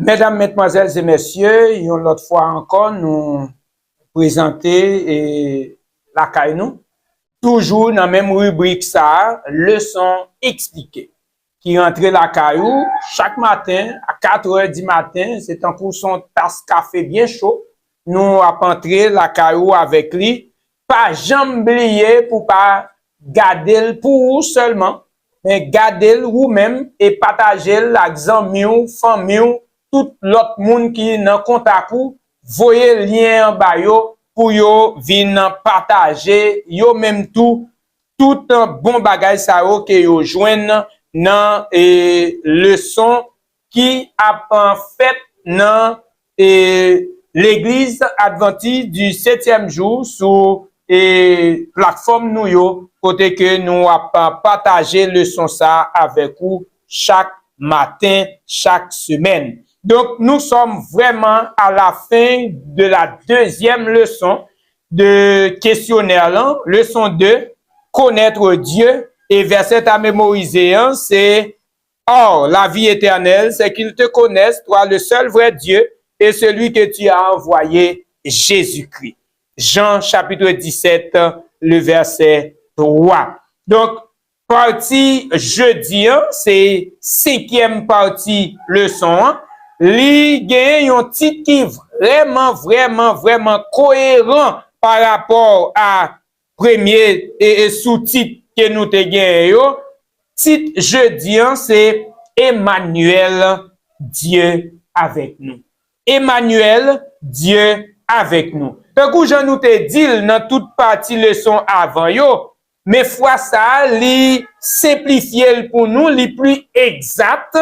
Mesdames, Mesdemoiselles et Messieurs, une autre fois encore, nous présenter la caille nous. Toujours dans la même rubrique ça, leçon expliquée. Qui rentre la caillou chaque matin à 4h du matin, c'est un coup son tasse café bien chaud. Nous avons entré la caillou avec lui. Pas jamais oublier pour pas garder pour vous seulement, mais garder vous-même et partager avec amis, famille, tout l'autre monde qui est dans contact vous, voyez le lien en bas yo pour yo venir partager yo même tout bon bagage ça yo que yo joignent dans leçon qui a en fait dans l'église adventiste du 7e jour sur plateforme nous yo côté que nous a partagé leçon ça avec vous chaque matin, chaque semaine. Donc, nous sommes vraiment à la fin de la deuxième leçon de questionnaire là, leçon 2, connaître Dieu, et verset à mémoriser, hein, c'est « Or, la vie éternelle, c'est qu'ils te connaissent, toi, le seul vrai Dieu, et celui que tu as envoyé, Jésus-Christ. » Jean, chapitre 17, le verset 3. Donc, partie jeudi, hein, c'est 5e partie leçon 1. Li gagne un titre qui vraiment cohérent par rapport à premier et sous-titre que nous te gagné. Titre jeudi, c'est Emmanuel, Dieu avec nous. Emmanuel, Dieu avec nous. Donc, je nous te dit dans toute partie leçon avant yo, mais fois ça, li simplifié pour nous, li plus exact.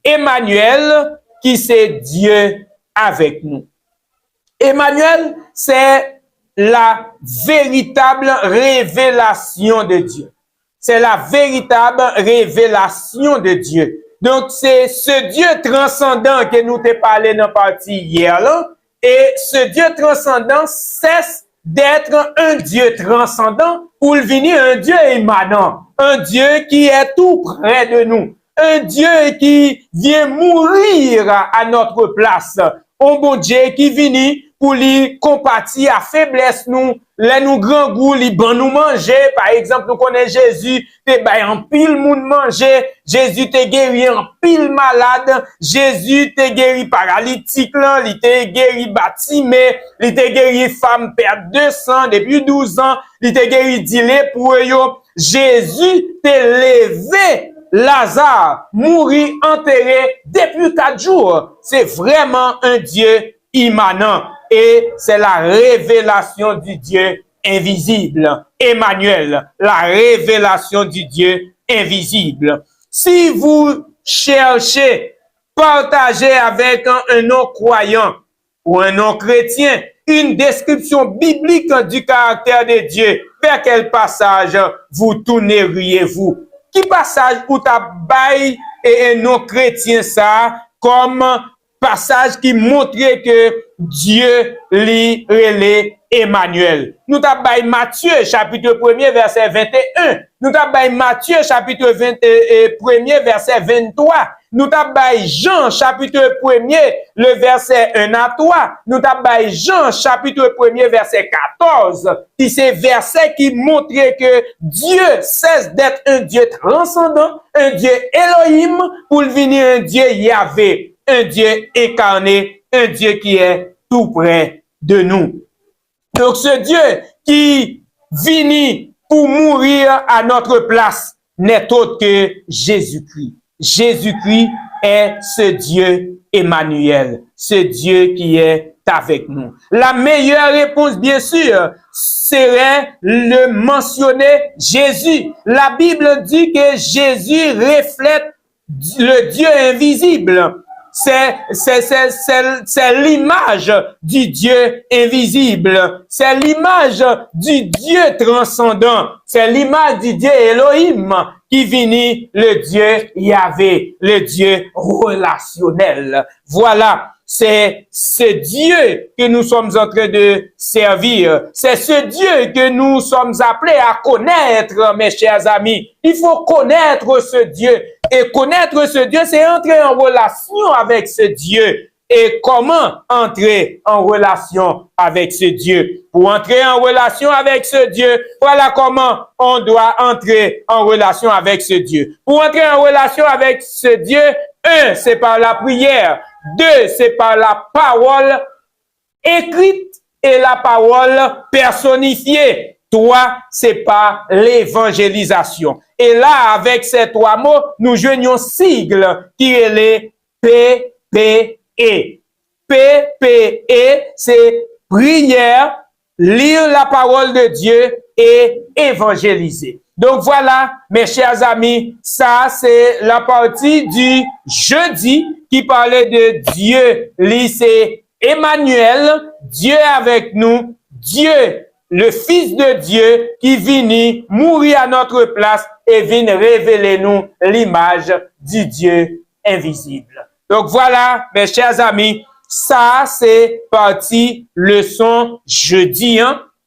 Emmanuel, qui c'est Dieu avec nous. Emmanuel, c'est la véritable révélation de Dieu. C'est la véritable révélation de Dieu. Donc, c'est ce Dieu transcendant que nous t'ai parlé dans la partie hier, là. Et ce Dieu transcendant cesse d'être un Dieu transcendant pour venir un Dieu émanant. Un Dieu qui est tout près de nous. Un Dieu qui vient mourir à notre place. Un bon Dieu qui vient pour lui compatir à faiblesse nous, nous grand goût, li ban nous manger. Par exemple, nous connaissons Jésus, te bay en pile moun manger. Jésus te guéri en pile malade. Jésus te guéri paralytique là, li te guéri bâtimé, li te guéri femme perte de sang depuis 12 ans, li te guéri dilé pour yo. Jésus te levé Lazare, mourir, enterré depuis 4 jours. C'est vraiment un Dieu immanent. Et c'est la révélation du Dieu invisible. Emmanuel, la révélation du Dieu invisible. Si vous cherchez, partager avec un non-croyant ou un non-chrétien une description biblique du caractère de Dieu, vers quel passage vous tourneriez-vous? Qui passage ou ta bail et non-chrétien ça comme passage qui montrait que Dieu lui relait Emmanuel. Nous t'abaye Matthieu chapitre 1er verset 21. Nous t'abaye Matthieu chapitre 1er verset 23. Nous t'abaye Jean chapitre 1er le verset 1 à 3. Nous t'abaye Jean chapitre 1er verset 14. Qui c'est verset qui montrait que Dieu cesse d'être un Dieu transcendant, un Dieu Elohim pour venir un Dieu Yahvé, un Dieu incarné, un Dieu qui est tout près de nous. Donc ce Dieu qui vient pour mourir à notre place n'est autre que Jésus-Christ. Jésus-Christ est ce Dieu Emmanuel, ce Dieu qui est avec nous. La meilleure réponse, bien sûr, serait le mentionner Jésus. La Bible dit que Jésus reflète le Dieu invisible. C'est l'image du Dieu invisible. C'est l'image du Dieu transcendant. C'est l'image du Dieu Elohim qui vient le Dieu Yahvé, le Dieu relationnel. Voilà. C'est ce Dieu que nous sommes en train de servir. C'est ce Dieu que nous sommes appelés à connaître, mes chers amis. Il faut connaître ce Dieu. Et connaître ce Dieu, c'est entrer en relation avec ce Dieu. Et comment entrer en relation avec ce Dieu? Pour entrer en relation avec ce Dieu, voilà comment on doit entrer en relation avec ce Dieu. Pour entrer en relation avec ce Dieu, un, c'est par la prière. Deux, c'est par la parole écrite et la parole personnifiée. Trois, c'est par l'évangélisation. Et là, avec ces trois mots, nous joignons sigle qui est les PPE. PPE, c'est prière, lire la parole de Dieu et évangéliser. Donc voilà, mes chers amis, ça c'est la partie du jeudi qui parlait de Dieu. C'est Emmanuel, Dieu avec nous, Dieu, le Fils de Dieu qui vient mourir à notre place et vient révéler nous l'image du Dieu invisible. Donc voilà, mes chers amis, ça c'est partie leçon jeudi,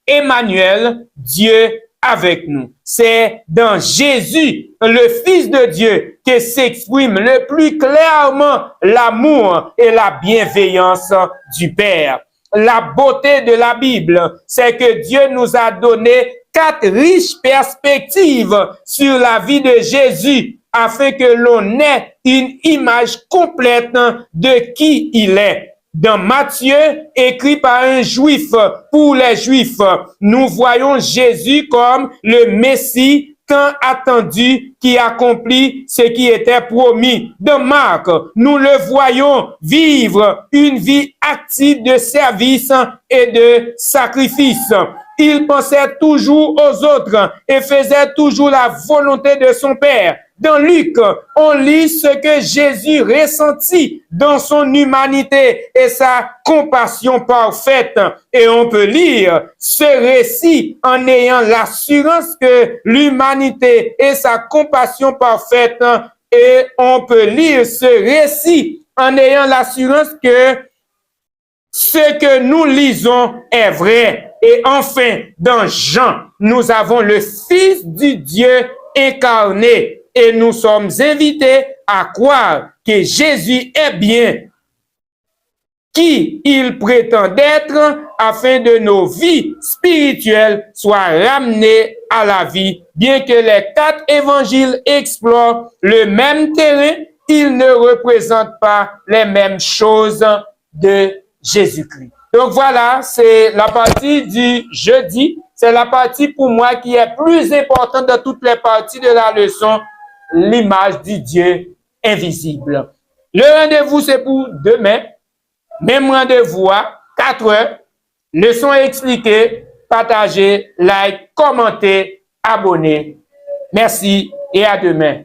Emmanuel, Dieu avec nous. C'est dans Jésus, le Fils de Dieu, que s'exprime le plus clairement l'amour et la bienveillance du Père. La beauté de la Bible, c'est que Dieu nous a donné 4 riches perspectives sur la vie de Jésus afin que l'on ait une image complète de qui il est. Dans Matthieu, écrit par un juif pour les juifs, nous voyons Jésus comme le Messie tant attendu qui accomplit ce qui était promis. Dans Marc, nous le voyons vivre une vie active de service et de sacrifice. Il pensait toujours aux autres et faisait toujours la volonté de son Père. Dans Luc, on lit ce que Jésus ressentit dans son humanité et sa compassion parfaite. Et on peut lire ce récit en ayant l'assurance que l'humanité et sa compassion parfaite. Et on peut lire ce récit en ayant l'assurance que ce que nous lisons est vrai. Et enfin, dans Jean, nous avons le Fils du Dieu incarné. Et nous sommes invités à croire que Jésus est bien qui il prétend être afin que nos vies spirituelles soient ramenées à la vie. Bien que les 4 évangiles explorent le même terrain, ils ne représentent pas les mêmes choses de Jésus-Christ. Donc voilà, c'est la partie du jeudi. C'est la partie pour moi qui est plus importante de toutes les parties de la leçon, l'image du Dieu invisible. Le rendez-vous, c'est pour demain. Même rendez-vous à 4 heures. Leçon expliquée, partagez, like, commentez, abonnez. Merci et à demain.